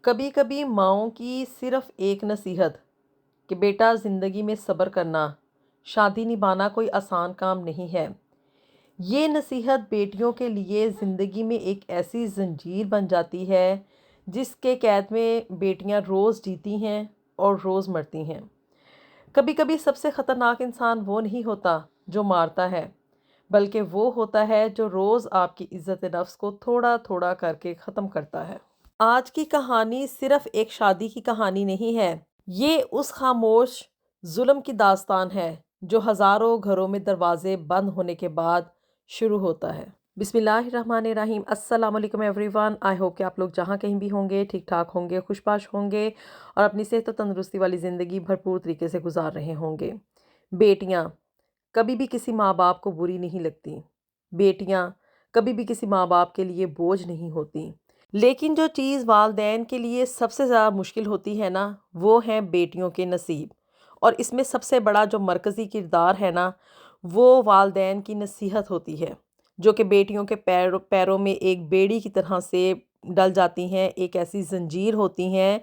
کبھی کبھی ماؤں کی صرف ایک نصیحت کہ بیٹا زندگی میں صبر کرنا، شادی نبھانا کوئی آسان کام نہیں ہے۔ یہ نصیحت بیٹیوں کے لیے زندگی میں ایک ایسی زنجیر بن جاتی ہے جس کے قید میں بیٹیاں روز جیتی ہیں اور روز مرتی ہیں۔ کبھی کبھی سب سے خطرناک انسان وہ نہیں ہوتا جو مارتا ہے، بلکہ وہ ہوتا ہے جو روز آپ کی عزت نفس کو تھوڑا تھوڑا کر کے ختم کرتا ہے۔ آج کی کہانی صرف ایک شادی کی کہانی نہیں ہے، یہ اس خاموش ظلم کی داستان ہے جو ہزاروں گھروں میں دروازے بند ہونے کے بعد شروع ہوتا ہے۔ بسم اللہ الرحمن الرحیم۔ السلام علیکم ایوری ون۔ آئی ہوپ کہ آپ لوگ جہاں کہیں بھی ہوں گے ٹھیک ٹھاک ہوں گے، خوش باش ہوں گے اور اپنی صحت و تندرستی والی زندگی بھرپور طریقے سے گزار رہے ہوں گے۔ بیٹیاں کبھی بھی کسی ماں باپ کو بری نہیں لگتی، بیٹیاں کبھی بھی کسی ماں باپ کے لیے بوجھ نہیں ہوتی، لیکن جو چیز والدین کے لیے سب سے زیادہ مشکل ہوتی ہے نا، وہ ہیں بیٹیوں کے نصیب۔ اور اس میں سب سے بڑا جو مرکزی کردار ہے نا، وہ والدین کی نصیحت ہوتی ہے، جو کہ بیٹیوں کے پیروں میں ایک بیڑی کی طرح سے ڈل جاتی ہیں، ایک ایسی زنجیر ہوتی ہیں،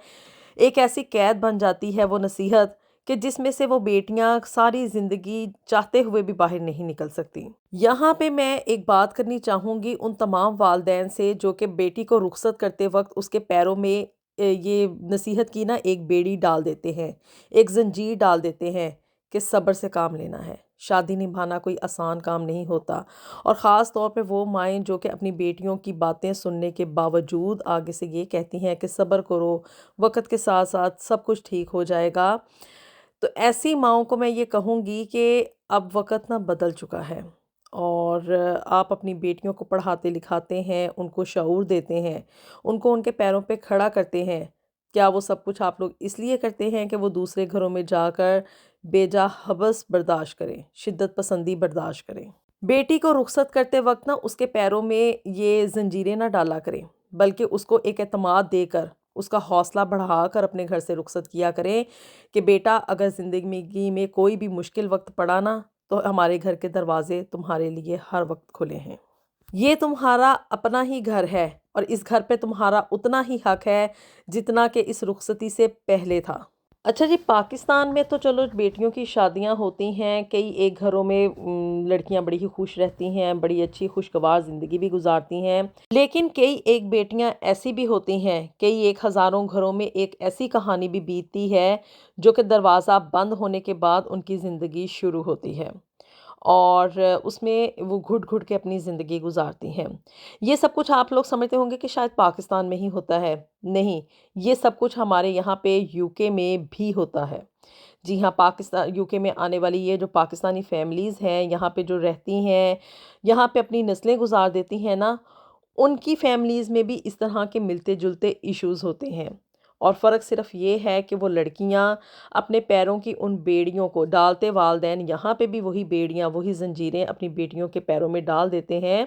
ایک ایسی قید بن جاتی ہے وہ نصیحت کہ جس میں سے وہ بیٹیاں ساری زندگی چاہتے ہوئے بھی باہر نہیں نکل سکتی۔ یہاں پہ میں ایک بات کرنی چاہوں گی ان تمام والدین سے جو کہ بیٹی کو رخصت کرتے وقت اس کے پیروں میں یہ نصیحت کی نا ایک بیڑی ڈال دیتے ہیں، ایک زنجیر ڈال دیتے ہیں کہ صبر سے کام لینا ہے، شادی نبھانا کوئی آسان کام نہیں ہوتا۔ اور خاص طور پہ وہ مائیں جو کہ اپنی بیٹیوں کی باتیں سننے کے باوجود آگے سے یہ کہتی ہیں کہ صبر کرو، وقت کے ساتھ ساتھ سب کچھ ٹھیک ہو جائے گا، تو ایسی ماؤں کو میں یہ کہوں گی کہ اب وقت نہ بدل چکا ہے، اور آپ اپنی بیٹیوں کو پڑھاتے لکھاتے ہیں، ان کو شعور دیتے ہیں، ان کو ان کے پیروں پہ کھڑا کرتے ہیں۔ کیا وہ سب کچھ آپ لوگ اس لیے کرتے ہیں کہ وہ دوسرے گھروں میں جا کر بے جا حبس برداشت کریں، شدت پسندی برداشت کریں؟ بیٹی کو رخصت کرتے وقت نا اس کے پیروں میں یہ زنجیریں نہ ڈالا کریں، بلکہ اس کو ایک اعتماد دے کر، اس کا حوصلہ بڑھا کر اپنے گھر سے رخصت کیا کریں کہ بیٹا اگر زندگی میں کوئی بھی مشکل وقت پڑا نا، تو ہمارے گھر کے دروازے تمہارے لیے ہر وقت کھلے ہیں۔ یہ تمہارا اپنا ہی گھر ہے اور اس گھر پہ تمہارا اتنا ہی حق ہے جتنا کہ اس رخصتی سے پہلے تھا۔ اچھا جی، پاکستان میں تو چلو بیٹیوں کی شادیاں ہوتی ہیں، کئی ایک گھروں میں لڑکیاں بڑی ہی خوش رہتی ہیں، بڑی اچھی خوشگوار زندگی بھی گزارتی ہیں، لیکن کئی ایک بیٹیاں ایسی بھی ہوتی ہیں، کئی ایک ہزاروں گھروں میں ایک ایسی کہانی بھی بیتتی ہے جو کہ دروازہ بند ہونے کے بعد ان کی زندگی شروع ہوتی ہے، اور اس میں وہ گھٹ گھٹ کے اپنی زندگی گزارتی ہیں۔ یہ سب کچھ آپ لوگ سمجھتے ہوں گے کہ شاید پاکستان میں ہی ہوتا ہے، نہیں، یہ سب کچھ ہمارے یہاں پہ یو کے میں بھی ہوتا ہے۔ جی ہاں، پاکستان یو کے میں آنے والی یہ جو پاکستانی فیملیز ہیں، یہاں پہ جو رہتی ہیں، یہاں پہ اپنی نسلیں گزار دیتی ہیں نا، ان کی فیملیز میں بھی اس طرح کے ملتے جلتے ایشوز ہوتے ہیں، اور فرق صرف یہ ہے کہ وہ لڑکیاں اپنے پیروں کی ان بیڑیوں کو ڈالتے، والدین یہاں پہ بھی وہی بیڑیاں، وہی زنجیریں اپنی بیٹیوں کے پیروں میں ڈال دیتے ہیں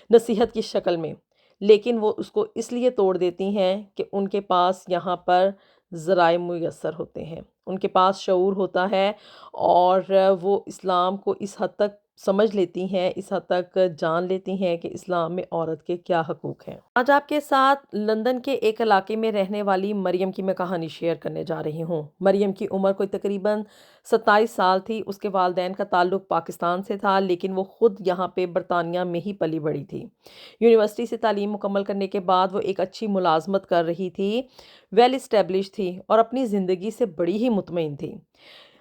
نصیحت کی شکل میں، لیکن وہ اس کو اس لیے توڑ دیتی ہیں کہ ان کے پاس یہاں پر ذرائع میسر ہوتے ہیں، ان کے پاس شعور ہوتا ہے، اور وہ اسلام کو اس حد تک سمجھ لیتی ہیں، اس حد تک جان لیتی ہیں کہ اسلام میں عورت کے کیا حقوق ہیں۔ آج آپ کے ساتھ لندن کے ایک علاقے میں رہنے والی مریم کی میں کہانی شیئر کرنے جا رہی ہوں۔ مریم کی عمر کوئی تقریباً 27 سال تھی، اس کے والدین کا تعلق پاکستان سے تھا، لیکن وہ خود یہاں پہ برطانیہ میں ہی پلی بڑھی تھی۔ یونیورسٹی سے تعلیم مکمل کرنے کے بعد وہ ایک اچھی ملازمت کر رہی تھی، ویل اسٹیبلش تھی اور اپنی زندگی سے بڑی ہی مطمئن تھی۔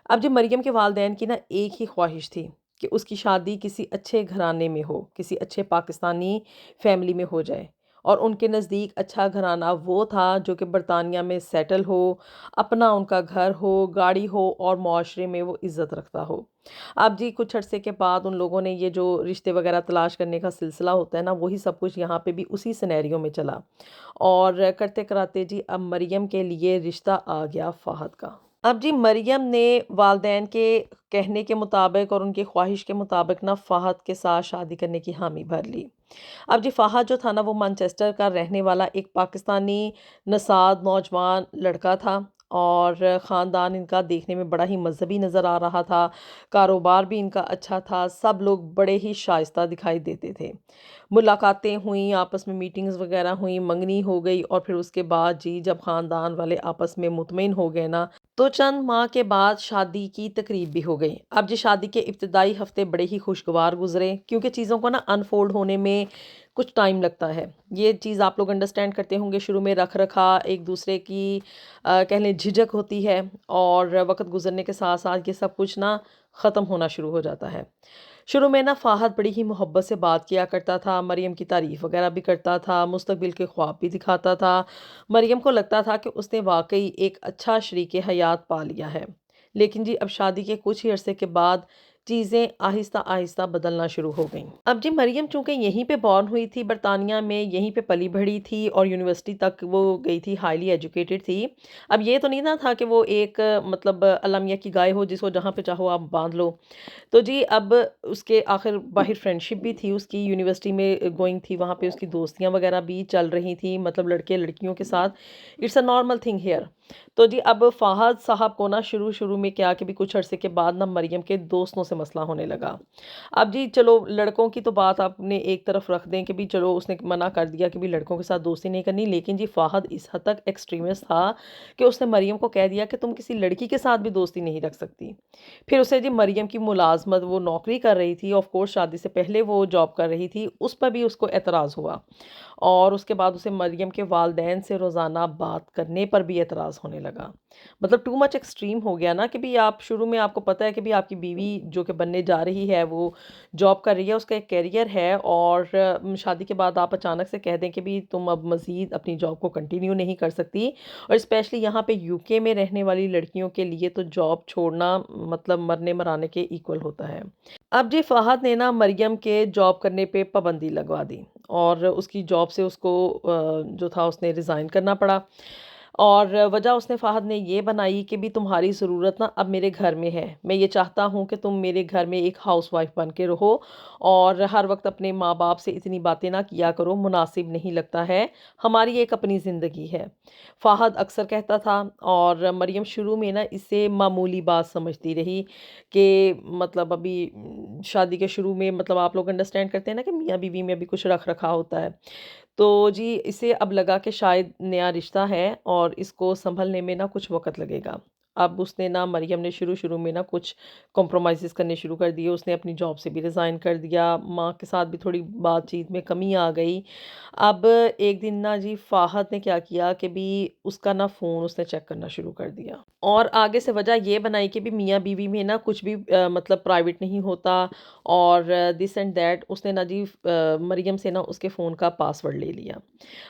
اب جب مریم کے والدین کی نا ایک ہی خواہش تھی کہ اس کی شادی کسی اچھے گھرانے میں ہو، کسی اچھے پاکستانی فیملی میں ہو جائے، اور ان کے نزدیک اچھا گھرانہ وہ تھا جو کہ برطانیہ میں سیٹل ہو، اپنا ان کا گھر ہو، گاڑی ہو اور معاشرے میں وہ عزت رکھتا ہو۔ اب جی کچھ عرصے کے بعد ان لوگوں نے یہ جو رشتے وغیرہ تلاش کرنے کا سلسلہ ہوتا ہے نا، وہی سب کچھ یہاں پہ بھی اسی سینیریو میں چلا، اور کرتے کراتے جی اب مریم کے لیے رشتہ آ گیا فہد کا۔ اب جی مریم نے والدین کے کہنے کے مطابق اور ان کی خواہش کے مطابق نا فہد کے ساتھ شادی کرنے کی حامی بھر لی۔ اب جی فہد جو تھا نا، وہ مانچسٹر کا رہنے والا ایک پاکستانی نژاد نوجوان لڑکا تھا، اور خاندان ان کا دیکھنے میں بڑا ہی مذہبی نظر آ رہا تھا، کاروبار بھی ان کا اچھا تھا، سب لوگ بڑے ہی شائستہ دکھائی دیتے تھے۔ ملاقاتیں ہوئیں، آپس میں میٹنگز وغیرہ ہوئیں، منگنی ہو گئی، اور پھر اس کے بعد جی جب خاندان والے آپس میں مطمئن ہو گئے نا، تو چند ماہ کے بعد شادی کی تقریب بھی ہو گئی۔ اب جی شادی کے ابتدائی ہفتے بڑے ہی خوشگوار گزرے، کیونکہ چیزوں کو نا انفولڈ ہونے میں کچھ ٹائم لگتا ہے۔ یہ چیز آپ لوگ انڈرسٹینڈ کرتے ہوں گے، شروع میں رکھ رکھا ایک دوسرے کی کہہ لیں جھجک ہوتی ہے، اور وقت گزرنے کے ساتھ ساتھ یہ سب کچھ نا ختم ہونا شروع ہو جاتا ہے۔ شروع میں نا فہد بڑی ہی محبت سے بات کیا کرتا تھا، مریم کی تعریف وغیرہ بھی کرتا تھا، مستقبل کے خواب بھی دکھاتا تھا۔ مریم کو لگتا تھا کہ اس نے واقعی ایک اچھا شریک حیات پا لیا ہے۔ لیکن جی اب شادی کے کچھ ہی عرصے کے بعد چیزیں آہستہ آہستہ بدلنا شروع ہو گئیں۔ اب جی مریم چونکہ یہیں پہ بورن ہوئی تھی برطانیہ میں، یہیں پہ پلی بڑھی تھی، اور یونیورسٹی تک وہ گئی تھی، ہائیلی ایجوکیٹڈ تھی۔ اب یہ تو نہیں نا تھا کہ وہ ایک مطلب اللہ میاں کی گائے ہو جس کو جہاں پہ چاہو آپ باندھ لو۔ تو جی اب اس کے آخر باہر فرینڈشپ بھی تھی، اس کی یونیورسٹی میں گوئنگ تھی، وہاں پہ اس کی دوستیاں وغیرہ بھی چل رہی تھیں، مطلب لڑکے لڑکیوں کے ساتھ، it's a normal thing here. تو جی اب فہد صاحب کو نا شروع میں کیا کہ بھی کچھ عرصے کے بعد نا مریم کے دوستوں سے مسئلہ ہونے لگا۔ اب جی چلو لڑکوں کی تو بات آپ نے ایک طرف رکھ دیں کہ بھی چلو اس نے منع کر دیا کہ بھی لڑکوں کے ساتھ دوستی نہیں کرنی، لیکن جی فہد اس حد تک ایکسٹریمسٹ تھا کہ اس نے مریم کو کہہ دیا کہ تم کسی لڑکی کے ساتھ بھی دوستی نہیں رکھ سکتی۔ پھر اسے جی مریم کی ملازمت، وہ نوکری کر رہی تھی، آف کورس شادی سے پہلے وہ جاب کر رہی تھی، اس پر بھی اس کو اعتراض ہوا، اور اس کے بعد اسے مریم کے والدین سے روزانہ بات کرنے پر بھی اعتراض ہونے لگا۔ مطلب ٹو مچ ایکسٹریم ہو گیا نا کہ بھی آپ شروع میں آپ کو پتہ ہے کہ بھی آپ کی بیوی جو کہ بننے جا رہی ہے وہ جاب کر رہی ہے، اس کا ایک کیریئر ہے، اور شادی کے بعد آپ اچانک سے کہہ دیں کہ بھی تم اب مزید اپنی جاب کو کنٹینیو نہیں کر سکتی، اور اسپیشلی یہاں پہ یو کے میں رہنے والی لڑکیوں کے لیے تو جاب چھوڑنا مطلب مرنے مرانے کے ایکول ہوتا ہے۔ اب جی فہد نے نا مریم کے جاب کرنے پہ پابندی لگوا دی، اور اس کی جاب سے اس کو جو تھا اس نے ریزائن کرنا پڑا، اور وجہ اس نے فہد نے یہ بنائی کہ بھی تمہاری ضرورت نا اب میرے گھر میں ہے، میں یہ چاہتا ہوں کہ تم میرے گھر میں ایک ہاؤس وائف بن کے رہو، اور ہر وقت اپنے ماں باپ سے اتنی باتیں نہ کیا کرو، مناسب نہیں لگتا ہے، ہماری ایک اپنی زندگی ہے، فہد اکثر کہتا تھا۔ اور مریم شروع میں نا اسے معمولی بات سمجھتی رہی کہ مطلب ابھی شادی کے شروع میں مطلب آپ لوگ انڈرسٹینڈ کرتے ہیں نا کہ میاں بیوی میں بھی کچھ رکھ رکھا ہوتا ہے، تو جی اسے اب لگا کہ شاید نیا رشتہ ہے اور اس کو سنبھلنے میں نا کچھ وقت لگے گا۔ اب اس نے نا مریم نے شروع میں نا کچھ کمپرومائزز کرنے شروع کر دیے، اس نے اپنی جاب سے بھی ریزائن کر دیا، ماں کے ساتھ بھی تھوڑی بات چیت میں کمی آ گئی۔ اب ایک دن نا جی فہد نے کیا کیا کہ بھی اس کا نا فون اس نے چیک کرنا شروع کر دیا، اور آگے سے وجہ یہ بنائی کہ بھی میاں بیوی میں نا کچھ بھی مطلب پرائیویٹ نہیں ہوتا، اور دس اینڈ دیٹ اس نے نا جی مریم سے نا اس کے فون کا پاس ورڈ لے لیا،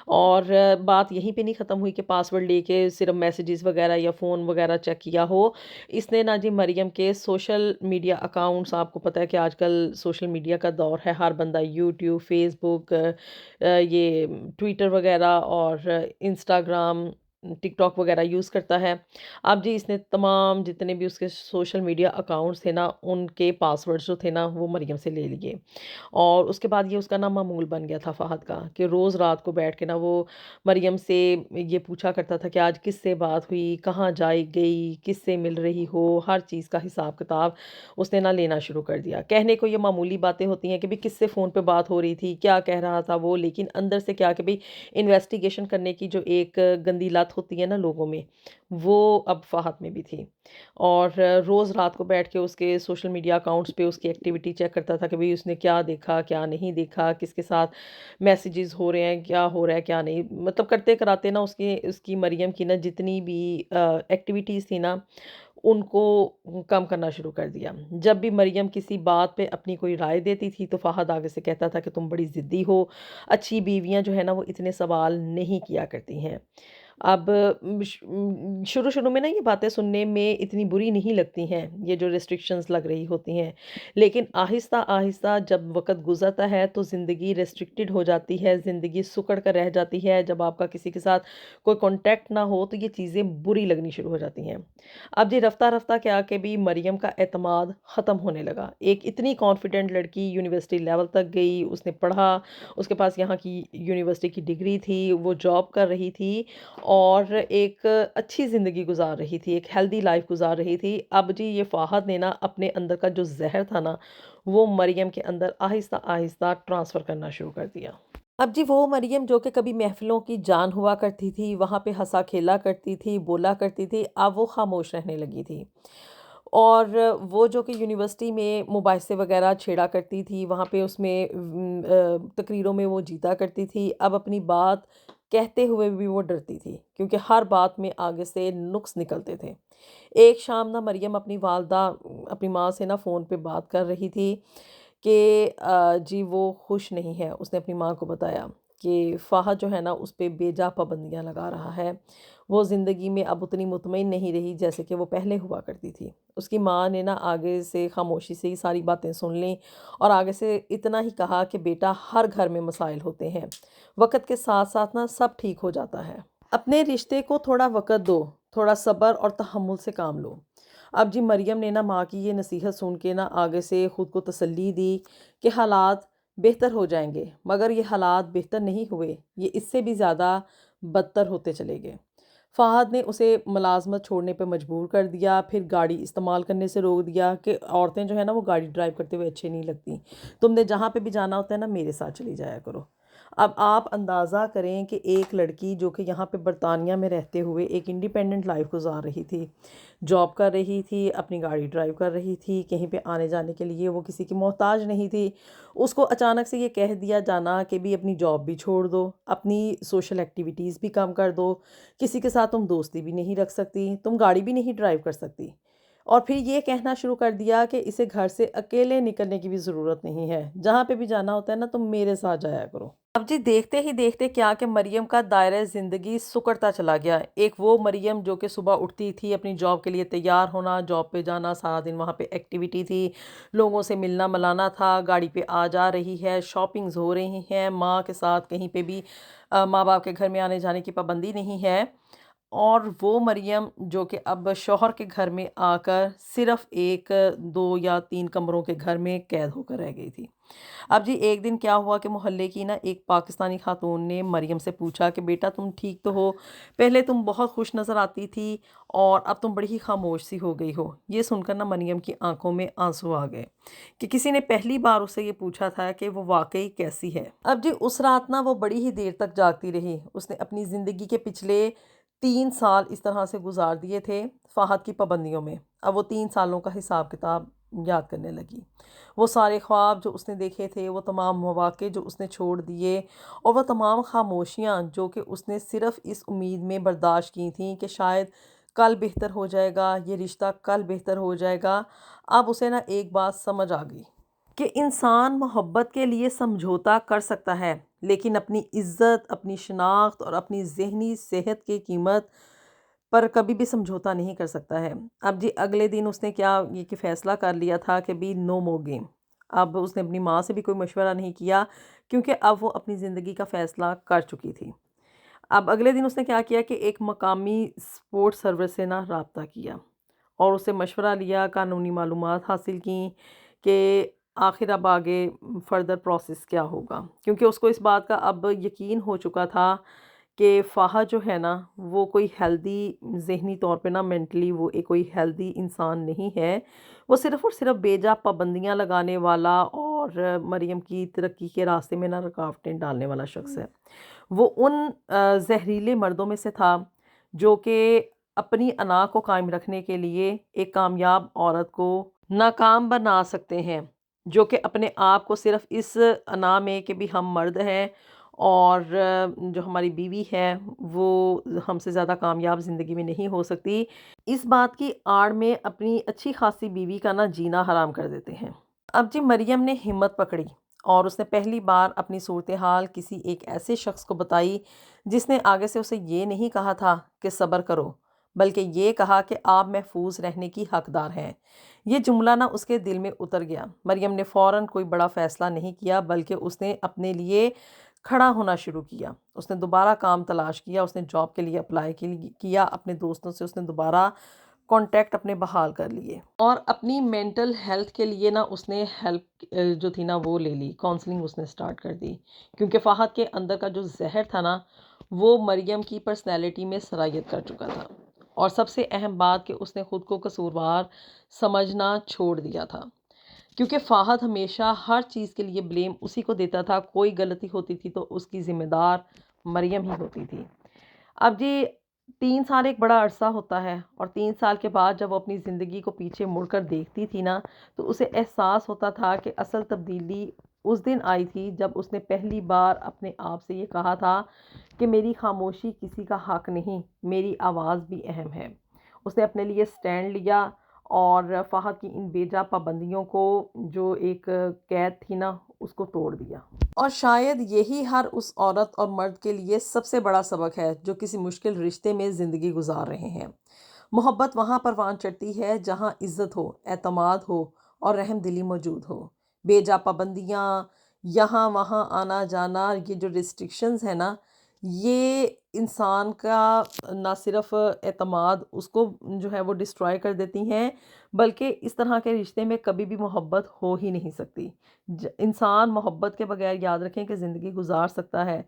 اور بات یہیں پہ نہیں ختم ہوئی کہ پاس ورڈ لے کے صرف میسیجز وغیرہ یا فون وغیرہ چیک کیا ہو، اس نے نا جی مریم کے سوشل میڈیا اکاؤنٹس، آپ کو پتہ ہے کہ آج کل سوشل میڈیا کا دور ہے، ہر بندہ یوٹیوب، فیس بک، یہ ٹویٹر وغیرہ اور انسٹاگرام، ٹک ٹاک وغیرہ یوز کرتا ہے۔ اب جی اس نے تمام جتنے بھی اس کے سوشل میڈیا اکاؤنٹس تھے نا، ان کے پاس ورڈز جو تھے نا وہ مریم سے لے لیے، اور اس کے بعد یہ اس کا نا معمول بن گیا تھا فہد کا کہ روز رات کو بیٹھ کے نا وہ مریم سے یہ پوچھا کرتا تھا کہ آج کس سے بات ہوئی، کہاں جائی گئی، کس سے مل رہی ہو، ہر چیز کا حساب کتاب اس نے نا لینا شروع کر دیا۔ کہنے کو یہ معمولی باتیں ہوتی ہیں کہ بھی کس سے فون پہ بات ہو رہی تھی، کیا کہہ رہا تھا وہ، لیکن اندر سے کیا کہ بھی انویسٹیگیشن کرنے کی جو ایک گندی لت ہوتی ہے نا لوگوں میں، وہ اب فہد میں بھی تھی، اور روز رات کو بیٹھ کے اس کے سوشل میڈیا اکاؤنٹس پہ اس کی ایکٹیویٹی چیک کرتا تھا کہ بھئی اس نے کیا دیکھا، کیا نہیں دیکھا، کس کے ساتھ میسیجز ہو رہے ہیں، کیا ہو رہا ہے کیا نہیں، مطلب کرتے کراتے نا اس کی مریم کی نا جتنی بھی ایکٹیویٹیز تھی نا ان کو کم کرنا شروع کر دیا۔ جب بھی مریم کسی بات پہ اپنی کوئی رائے دیتی تھی تو فہد آگے سے کہتا تھا کہ تم بڑی ضدی ہو، اچھی بیویاں جو ہے نا وہ اتنے سوال نہیں کیا کرتی ہیں۔ اب شروع میں نا یہ باتیں سننے میں اتنی بری نہیں لگتی ہیں، یہ جو ریسٹرکشنز لگ رہی ہوتی ہیں، لیکن آہستہ آہستہ جب وقت گزرتا ہے تو زندگی ریسٹرکٹڈ ہو جاتی ہے، زندگی سکڑ کر رہ جاتی ہے، جب آپ کا کسی کے ساتھ کوئی کانٹیکٹ نہ ہو تو یہ چیزیں بری لگنی شروع ہو جاتی ہیں۔ اب جی رفتہ رفتہ کیا کہ بھی مریم کا اعتماد ختم ہونے لگا، ایک اتنی کانفیڈنٹ لڑکی یونیورسٹی لیول تک گئی، اس نے پڑھا، اس کے پاس یہاں کی یونیورسٹی کی ڈگری تھی، وہ جاب کر رہی تھی، اور ایک اچھی زندگی گزار رہی تھی، ایک ہیلدی لائف گزار رہی تھی۔ اب جی یہ فہد نے نا اپنے اندر کا جو زہر تھا نا، وہ مریم کے اندر آہستہ آہستہ ٹرانسفر کرنا شروع کر دیا۔ اب جی وہ مریم جو کہ کبھی محفلوں کی جان ہوا کرتی تھی، وہاں پہ ہنسا کھیلا کرتی تھی، بولا کرتی تھی، اب وہ خاموش رہنے لگی تھی۔ اور وہ جو کہ یونیورسٹی میں مباحثے وغیرہ چھیڑا کرتی تھی، وہاں پہ اس میں تقریروں میں وہ جیتا کرتی تھی، اب اپنی بات کہتے ہوئے بھی وہ ڈرتی تھی، کیونکہ ہر بات میں آگے سے نقص نکلتے تھے۔ ایک شام نا مریم اپنی والدہ اپنی ماں سے نا فون پہ بات کر رہی تھی کہ جی وہ خوش نہیں ہے۔ اس نے اپنی ماں کو بتایا کہ فہد جو ہے نا اس پہ بے جا پابندیاں لگا رہا ہے، وہ زندگی میں اب اتنی مطمئن نہیں رہی جیسے کہ وہ پہلے ہوا کرتی تھی۔ اس کی ماں نے نا آگے سے خاموشی سے ہی ساری باتیں سن لیں، اور آگے سے اتنا ہی کہا کہ بیٹا ہر گھر میں مسائل ہوتے ہیں، وقت کے ساتھ ساتھ نا سب ٹھیک ہو جاتا ہے، اپنے رشتے کو تھوڑا وقت دو، تھوڑا صبر اور تحمل سے کام لو۔ اب جی مریم نے نا ماں کی یہ نصیحت سن کے نا آگے سے خود کو تسلی دی کہ حالات بہتر ہو جائیں گے، مگر یہ حالات بہتر نہیں ہوئے، یہ اس سے بھی زیادہ بدتر ہوتے چلے گئے۔ فہد نے اسے ملازمت چھوڑنے پہ مجبور کر دیا، پھر گاڑی استعمال کرنے سے روک دیا کہ عورتیں جو ہے نا وہ گاڑی ڈرائیو کرتے ہوئے اچھے نہیں لگتی، تم نے جہاں پہ بھی جانا ہوتا ہے نا میرے ساتھ چلی جایا کرو۔ اب آپ اندازہ کریں کہ ایک لڑکی جو کہ یہاں پہ برطانیہ میں رہتے ہوئے ایک انڈیپینڈنٹ لائف گزار رہی تھی، جاب کر رہی تھی، اپنی گاڑی ڈرائیو کر رہی تھی، کہیں پہ آنے جانے کے لیے وہ کسی کی محتاج نہیں تھی، اس کو اچانک سے یہ کہہ دیا جانا کہ بھی اپنی جاب بھی چھوڑ دو، اپنی سوشل ایکٹیویٹیز بھی کم کر دو، کسی کے ساتھ تم دوستی بھی نہیں رکھ سکتی، تم گاڑی بھی نہیں ڈرائیو کر سکتی، اور پھر یہ کہنا شروع کر دیا کہ اسے گھر سے اکیلے نکلنے کی بھی ضرورت نہیں ہے، جہاں پہ بھی جانا ہوتا ہے نا تم میرے ساتھ جایا کرو۔ اب جی دیکھتے ہی دیکھتے کیا کہ مریم کا دائرہ زندگی سکڑتا چلا گیا۔ ایک وہ مریم جو کہ صبح اٹھتی تھی، اپنی جاب کے لیے تیار ہونا، جاب پہ جانا، سارا دن وہاں پہ ایکٹیویٹی تھی، لوگوں سے ملنا ملانا تھا، گاڑی پہ آ جا رہی ہے، شاپنگز ہو رہی ہیں، ماں کے ساتھ کہیں پہ بھی ماں باپ کے گھر میں آنے جانے کی پابندی نہیں ہے۔ اور وہ مریم جو کہ اب شوہر کے گھر میں آ کر صرف ایک 2 یا 3 کمروں کے گھر میں قید ہو کر رہ گئی تھی۔ اب جی ایک دن کیا ہوا کہ محلے کی نا ایک پاکستانی خاتون نے مریم سے پوچھا کہ بیٹا تم ٹھیک تو ہو؟ پہلے تم بہت خوش نظر آتی تھی اور اب تم بڑی ہی خاموش سی ہو گئی ہو۔ یہ سن کر نا مریم کی آنکھوں میں آنسو آ گئے کہ کسی نے پہلی بار اسے یہ پوچھا تھا کہ وہ واقعی کیسی ہے۔ اب جی اس رات نا وہ بڑی ہی دیر تک جاگتی رہی۔ اس نے اپنی زندگی کے پچھلے 3 سال اس طرح سے گزار دیے تھے فہد کی پابندیوں میں۔ اب وہ 3 سالوں کا حساب کتاب یاد کرنے لگی، وہ سارے خواب جو اس نے دیکھے تھے، وہ تمام مواقع جو اس نے چھوڑ دیے، اور وہ تمام خاموشیاں جو کہ اس نے صرف اس امید میں برداشت کی تھیں کہ شاید کل بہتر ہو جائے گا، یہ رشتہ کل بہتر ہو جائے گا۔ اب اسے نا ایک بات سمجھ آ گئی کہ انسان محبت کے لیے سمجھوتا کر سکتا ہے، لیکن اپنی عزت، اپنی شناخت اور اپنی ذہنی صحت کی قیمت پر کبھی بھی سمجھوتا نہیں کر سکتا ہے۔ اب جی اگلے دن اس نے کیا یہ کہ فیصلہ کر لیا تھا کہ بھی نو مور گیم۔ اب اس نے اپنی ماں سے بھی کوئی مشورہ نہیں کیا، کیونکہ اب وہ اپنی زندگی کا فیصلہ کر چکی تھی۔ اب اگلے دن اس نے کیا کیا کہ ایک مقامی سپورٹ سروس سے نا رابطہ کیا اور اس سے مشورہ لیا، قانونی معلومات حاصل کیں کہ آخر اب آگے فردر پروسیس کیا ہوگا، کیونکہ اس کو اس بات کا اب یقین ہو چکا تھا کہ فہد جو ہے نا وہ کوئی ہیلدی ذہنی طور پہ نا مینٹلی وہ کوئی ہیلدی انسان نہیں ہے، وہ صرف اور صرف بے جا پابندیاں لگانے والا اور مریم کی ترقی کے راستے میں نا رکاوٹیں ڈالنے والا شخص ہے۔ وہ ان زہریلے مردوں میں سے تھا جو کہ اپنی انا کو قائم رکھنے کے لیے ایک کامیاب عورت کو ناکام بنا سکتے ہیں، جو کہ اپنے آپ کو صرف اس انا میں کہ بھی ہم مرد ہیں اور جو ہماری بیوی ہے وہ ہم سے زیادہ کامیاب زندگی میں نہیں ہو سکتی، اس بات کی آڑ میں اپنی اچھی خاصی بیوی کا نا جینا حرام کر دیتے ہیں۔ اب جی مریم نے ہمت پکڑی اور اس نے پہلی بار اپنی صورتحال کسی ایک ایسے شخص کو بتائی جس نے آگے سے اسے یہ نہیں کہا تھا کہ صبر کرو، بلکہ یہ کہا کہ آپ محفوظ رہنے کی حقدار ہیں۔ یہ جملہ نا اس کے دل میں اتر گیا۔ مریم نے فوراً کوئی بڑا فیصلہ نہیں کیا، بلکہ اس نے اپنے لیے کھڑا ہونا شروع کیا۔ اس نے دوبارہ کام تلاش کیا، اس نے جاب کے لیے اپلائی کیا، اپنے دوستوں سے اس نے دوبارہ کانٹیکٹ اپنے بحال کر لیے، اور اپنی مینٹل ہیلتھ کے لیے نا اس نے ہیلپ جو تھی نا وہ لے لی، کاؤنسلنگ اس نے سٹارٹ کر دی، کیونکہ فہد کے اندر کا جو زہر تھا نا وہ مریم کی پرسنالٹی میں سرایت کر چکا تھا، اور سب سے اہم بات کہ اس نے خود کو قصوروار سمجھنا چھوڑ دیا تھا، کیونکہ فہد ہمیشہ ہر چیز کے لیے بلیم اسی کو دیتا تھا، کوئی غلطی ہوتی تھی تو اس کی ذمہ دار مریم ہی ہوتی تھی۔ اب جی 3 سال ایک بڑا عرصہ ہوتا ہے، اور 3 سال کے بعد جب وہ اپنی زندگی کو پیچھے مڑ کر دیکھتی تھی نا تو اسے احساس ہوتا تھا کہ اصل تبدیلی اس دن آئی تھی جب اس نے پہلی بار اپنے آپ سے یہ کہا تھا کہ میری خاموشی کسی کا حق نہیں، میری آواز بھی اہم ہے۔ اس نے اپنے لیے سٹینڈ لیا اور فہد کی ان بیجا پابندیوں کو، جو ایک قید تھی نا، اس کو توڑ دیا۔ اور شاید یہی ہر اس عورت اور مرد کے لیے سب سے بڑا سبق ہے جو کسی مشکل رشتے میں زندگی گزار رہے ہیں۔ محبت وہاں پروان چڑھتی ہے جہاں عزت ہو، اعتماد ہو اور رحم دلی موجود ہو۔ بیجا پابندیاں، یہاں وہاں آنا جانا، یہ جو ریسٹرکشنز ہیں نا، یہ انسان کا نہ صرف اعتماد اس کو جو ہے وہ ڈسٹرائے کر دیتی ہیں، بلکہ اس طرح کے رشتے میں کبھی بھی محبت ہو ہی نہیں سکتی۔ انسان محبت کے بغیر، یاد رکھیں، کہ زندگی گزار سکتا ہے،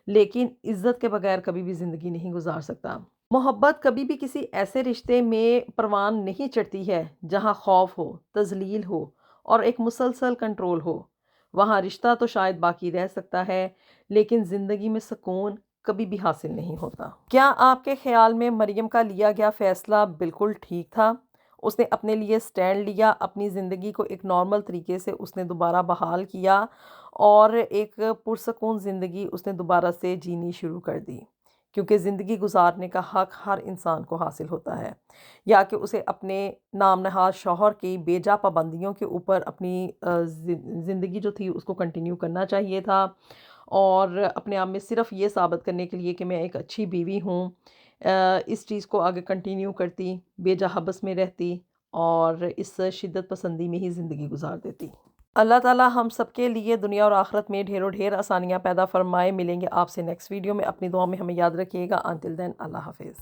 لیکن عزت کے بغیر کبھی بھی زندگی نہیں گزار سکتا۔ محبت کبھی بھی کسی ایسے رشتے میں پروان نہیں چڑھتی ہے جہاں خوف ہو، تذلیل ہو اور ایک مسلسل کنٹرول ہو۔ وہاں رشتہ تو شاید باقی رہ سکتا ہے، لیکن زندگی میں سکون کبھی بھی حاصل نہیں ہوتا۔ کیا آپ کے خیال میں مریم کا لیا گیا فیصلہ بالکل ٹھیک تھا؟ اس نے اپنے لیے سٹینڈ لیا، اپنی زندگی کو ایک نارمل طریقے سے اس نے دوبارہ بحال کیا، اور ایک پرسکون زندگی اس نے دوبارہ سے جینی شروع کر دی، کیونکہ زندگی گزارنے کا حق ہر انسان کو حاصل ہوتا ہے، یا کہ اسے اپنے نام نہاد شوہر کی بیجا پابندیوں کے اوپر اپنی زندگی جو تھی اس کو کنٹینیو کرنا چاہیے تھا، اور اپنے آپ میں صرف یہ ثابت کرنے کے لیے کہ میں ایک اچھی بیوی ہوں، اس چیز کو آگے کنٹینیو کرتی، بیجا حبس میں رہتی، اور اس شدت پسندی میں ہی زندگی گزار دیتی۔ اللہ تعالیٰ ہم سب کے لیے دنیا اور آخرت میں ڈھیر و ڈھیر آسانیاں پیدا فرمائے۔ ملیں گے آپ سے نیکسٹ ویڈیو میں، اپنی دعا میں ہمیں یاد رکھیے گا۔ انٹل دین، اللہ حافظ۔